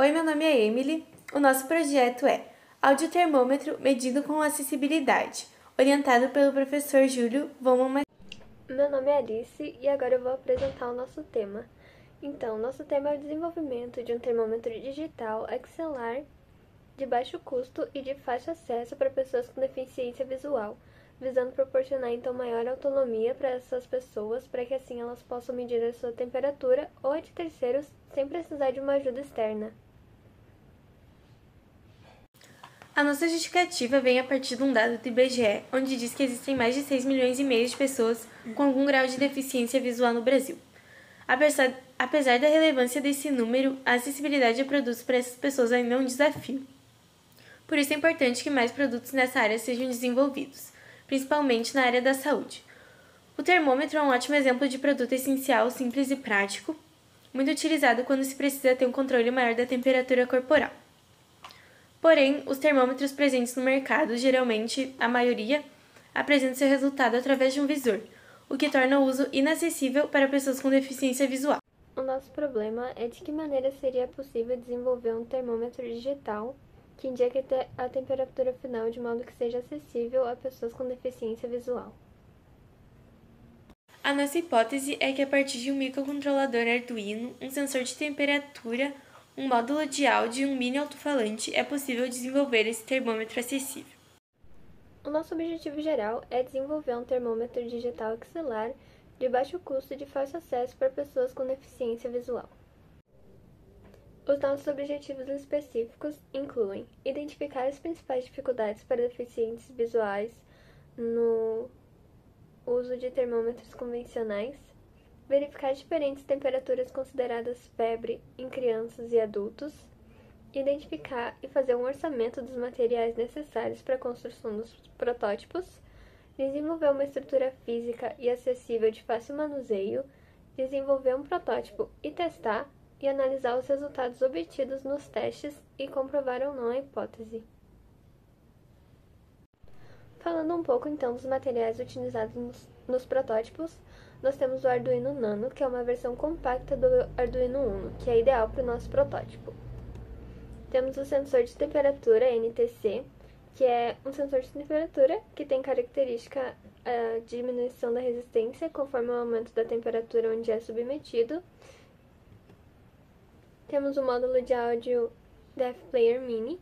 Oi, meu nome é Emily. O nosso projeto é Audiotermômetro medido com acessibilidade, orientado pelo professor Júlio Voman. Meu nome é Alice e agora eu vou apresentar o nosso tema. Então, nosso tema é o desenvolvimento de um termômetro digital XLR de baixo custo e de fácil acesso para pessoas com deficiência visual, visando proporcionar então maior autonomia para essas pessoas, para que assim elas possam medir a sua temperatura ou a de terceiros sem precisar de uma ajuda externa. A nossa justificativa vem a partir de um dado do IBGE, onde diz que existem mais de 6,5 milhões de pessoas com algum grau de deficiência visual no Brasil. Apesar da relevância desse número, a acessibilidade a produtos para essas pessoas ainda é um desafio. Por isso é importante que mais produtos nessa área sejam desenvolvidos, principalmente na área da saúde. O termômetro é um ótimo exemplo de produto essencial, simples e prático, muito utilizado quando se precisa ter um controle maior da temperatura corporal. Porém, os termômetros presentes no mercado, geralmente, a maioria, apresentam seu resultado através de um visor, o que torna o uso inacessível para pessoas com deficiência visual. O nosso problema é de que maneira seria possível desenvolver um termômetro digital que indique a temperatura final de modo que seja acessível a pessoas com deficiência visual. A nossa hipótese é que a partir de um microcontrolador Arduino, um sensor de temperatura, um módulo de áudio e um mini alto-falante é possível desenvolver esse termômetro acessível. O nosso objetivo geral é desenvolver um termômetro digital XLR de baixo custo e de fácil acesso para pessoas com deficiência visual. Os nossos objetivos específicos incluem identificar as principais dificuldades para deficientes visuais no uso de termômetros convencionais, verificar diferentes temperaturas consideradas febre em crianças e adultos, identificar e fazer um orçamento dos materiais necessários para a construção dos protótipos, desenvolver uma estrutura física e acessível de fácil manuseio, desenvolver um protótipo e testar, e analisar os resultados obtidos nos testes e comprovar ou não a hipótese. Falando um pouco então dos materiais utilizados nos protótipos, nós temos o Arduino Nano, que é uma versão compacta do Arduino Uno, que é ideal para o nosso protótipo. Temos o sensor de temperatura NTC, que é um sensor de temperatura que tem característica a diminuição da resistência conforme o aumento da temperatura onde é submetido. Temos o módulo de áudio DF Player Mini,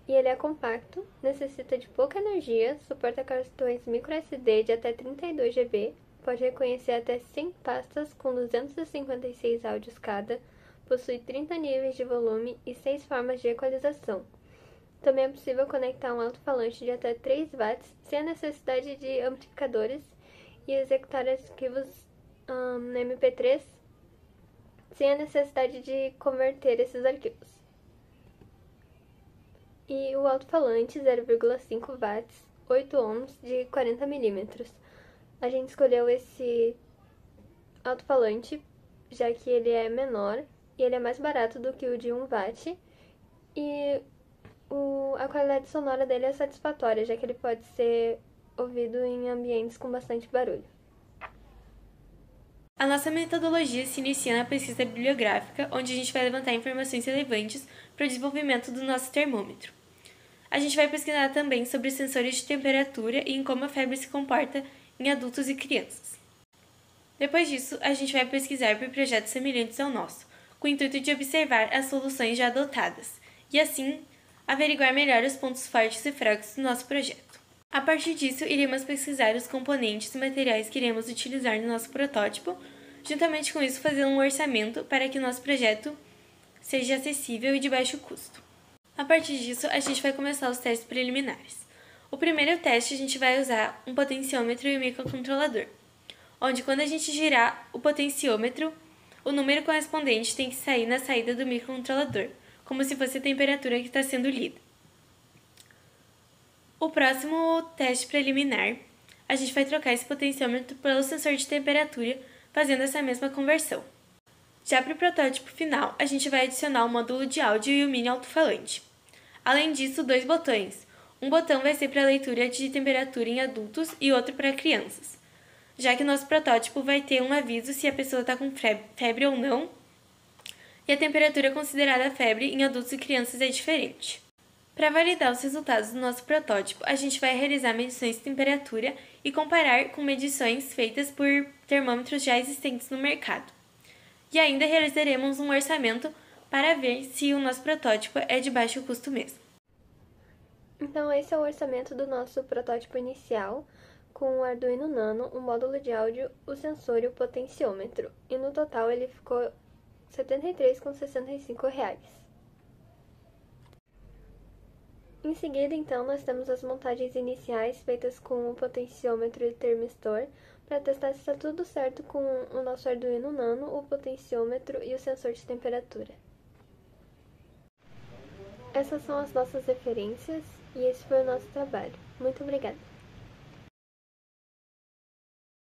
e ele é compacto, necessita de pouca energia, suporta cartões microSD de até 32 GB, pode reconhecer até 100 pastas com 256 áudios cada, possui 30 níveis de volume e 6 formas de equalização. Também é possível conectar um alto-falante de até 3 watts sem a necessidade de amplificadores e executar arquivos no MP3 sem a necessidade de converter esses arquivos. E o alto-falante 0,5 watts, 8 ohms de 40 mm. A gente escolheu esse alto-falante já que ele é menor e ele é mais barato do que o de 1 watt e a qualidade sonora dele é satisfatória, já que ele pode ser ouvido em ambientes com bastante barulho. A nossa metodologia se inicia na pesquisa bibliográfica, onde a gente vai levantar informações relevantes para o desenvolvimento do nosso termômetro. A gente vai pesquisar também sobre os sensores de temperatura e em como a febre se comporta em adultos e crianças. Depois disso, a gente vai pesquisar por projetos semelhantes ao nosso, com o intuito de observar as soluções já adotadas e, assim, averiguar melhor os pontos fortes e fracos do nosso projeto. A partir disso, iremos pesquisar os componentes e materiais que iremos utilizar no nosso protótipo, juntamente com isso fazer um orçamento para que o nosso projeto seja acessível e de baixo custo. A partir disso, a gente vai começar os testes preliminares. O primeiro teste a gente vai usar um potenciômetro e um microcontrolador, onde quando a gente girar o potenciômetro, o número correspondente tem que sair na saída do microcontrolador, como se fosse a temperatura que está sendo lida. O próximo teste preliminar, a gente vai trocar esse potenciômetro pelo sensor de temperatura, fazendo essa mesma conversão. Já para o protótipo final, a gente vai adicionar o módulo de áudio e o mini alto-falante. Além disso, 2 botões. Um botão vai ser para leitura de temperatura em adultos e outro para crianças, já que nosso protótipo vai ter um aviso se a pessoa está com febre ou não, e a temperatura considerada febre em adultos e crianças é diferente. Para validar os resultados do nosso protótipo, a gente vai realizar medições de temperatura e comparar com medições feitas por termômetros já existentes no mercado. E ainda realizaremos um orçamento para ver se o nosso protótipo é de baixo custo mesmo. Então esse é o orçamento do nosso protótipo inicial, com o Arduino Nano, o módulo de áudio, o sensor e o potenciômetro. E no total ele ficou R$ 73,65. Em seguida, então, nós temos as montagens iniciais feitas com o potenciômetro e o termistor, para testar se está tudo certo com o nosso Arduino Nano, o potenciômetro e o sensor de temperatura. Essas são as nossas referências e esse foi o nosso trabalho. Muito obrigada!